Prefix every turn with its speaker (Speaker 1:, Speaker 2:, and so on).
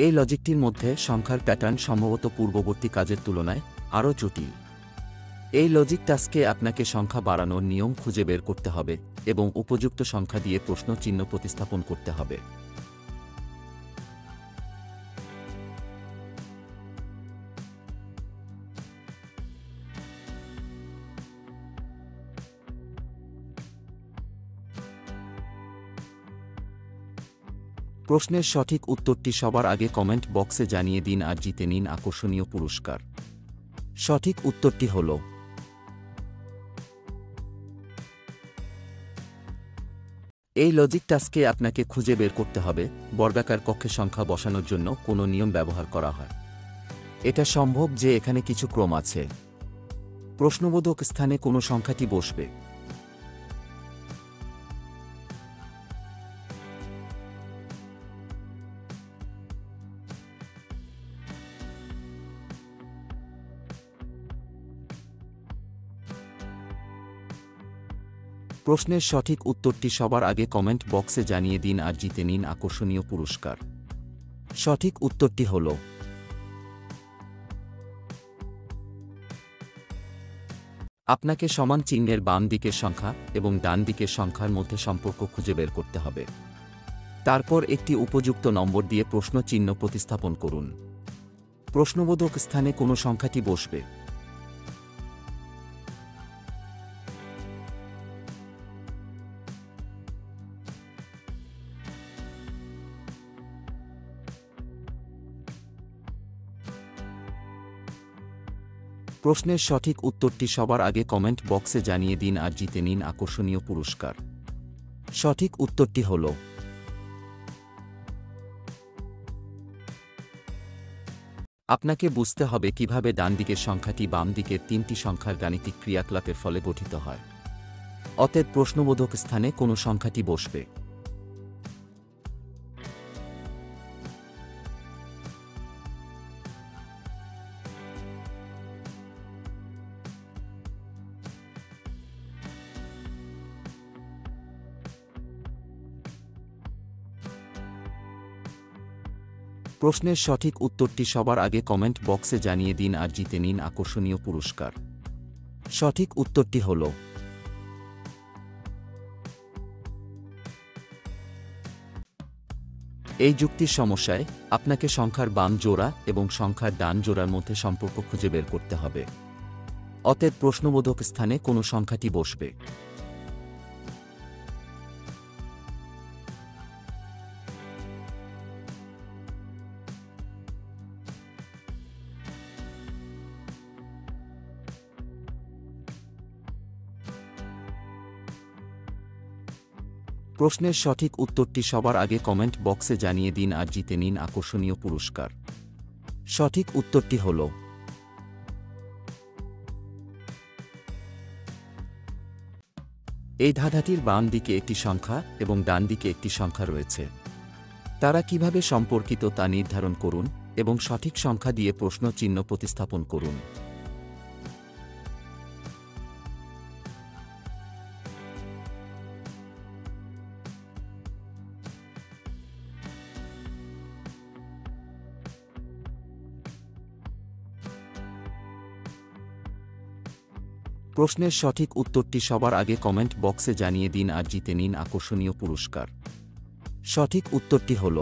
Speaker 1: এই লজিকটির মধ্যে সংখ্যার প্যাটার্ন সম্ভবত পূর্ববর্তী কাজের তুলনায় আরও জটিল। এই লজিক টাস্কে আপনাকে সংখ্যা বাড়ানোর নিয়ম খুঁজে বের করতে হবে এবং উপযুক্ত সংখ্যা দিয়ে প্রশ্ন চিহ্ন প্রতিস্থাপন করতে হবে। প্রশ্নের সঠিক উত্তরটি সবার আগে কমেন্ট বক্সে জানিয়ে দিন আর জিতে নিন আকর্ষণীয় পুরস্কার। সঠিক উত্তরটি হল এই লজিক টাস্কে আপনাকে খুঁজে বের করতে হবে বর্গাকার কক্ষে সংখ্যা বসানোর জন্য কোনো নিয়ম ব্যবহার করা হয়। এটা সম্ভব যে এখানে কিছু ক্রম আছে। প্রশ্নবোধক স্থানে কোনো সংখ্যাটি বসবে। প্রশ্নের সঠিক উত্তরটি সবার আগে কমেন্ট বক্সে জানিয়ে দিন আর জিতে নিন আকর্ষণীয় পুরস্কার। সঠিক উত্তরটি হল আপনাকে সমান চিহ্নের বাম দিকের সংখ্যা এবং ডান দিকের সংখ্যার মধ্যে সম্পর্ক খুঁজে বের করতে হবে। তারপর একটি উপযুক্ত নম্বর দিয়ে প্রশ্ন চিহ্ন প্রতিস্থাপন করুন। প্রশ্নবোধক স্থানে কোনো সংখ্যাটি বসবে। প্রশ্নের সঠিক উত্তরটি সবার আগে কমেন্ট বক্সে জানিয়ে দিন আর জিতে নিন আকর্ষণীয় পুরস্কার। সঠিক উত্তরটি হল আপনাকে বুঝতে হবে কিভাবে ডান দিকের সংখ্যাটি বাম দিকের তিনটি সংখ্যার গাণিতিক ক্রিয়াকলাপের ফলে গঠিত হয়। অতএব প্রশ্নবোধক স্থানে কোনো সংখ্যাটি বসবে। প্রশ্নের সঠিক উত্তরটি সবার আগে কমেন্ট বক্সে জানিয়ে দিন আর জিতে নিন আকর্ষণীয় পুরস্কার। সঠিক উত্তরটি হল এই যুক্তির সমস্যায় আপনাকে সংখ্যার বাম জোড়া এবং সংখ্যার ডান জোড়ার মধ্যে সম্পর্ক খুঁজে বের করতে হবে। অতএব প্রশ্নবোধক স্থানে কোনো সংখ্যাটি বসবে। প্রশ্নের সঠিক উত্তরটি সবার আগে কমেন্ট বক্সে জানিয়ে দিন আর জিতে নিন আকর্ষণীয় পুরস্কার। সঠিক উত্তরটি হল আপনাকে সংখ্যার বাম জোড়া এবং সংখ্যার ডান জোড়ার মধ্যে সম্পর্ক খুঁজে বের করতে হবে। অতএব প্রশ্নবোধক স্থানে কোনো সংখ্যাটি বসবে। প্রশ্নের সঠিক উত্তরটি সবার আগে কমেন্ট বক্সে জানিয়ে দিন আর জিতে নিন আকর্ষণীয় পুরস্কার। এই ধাঁধাটির বাম দিকে একটি সংখ্যা এবং ডান দিকে একটি সংখ্যা রয়েছে। তারা কিভাবে সম্পর্কিত তা নির্ধারণ করুন এবং সঠিক সংখ্যা দিয়ে প্রশ্ন চিহ্ন প্রতিস্থাপন করুন। প্রশ্নের সঠিক উত্তরটি সবার আগে কমেন্ট বক্সে জানিয়ে দিন আর জিতে নিন আকর্ষণীয় পুরস্কার। সঠিক উত্তরটি হল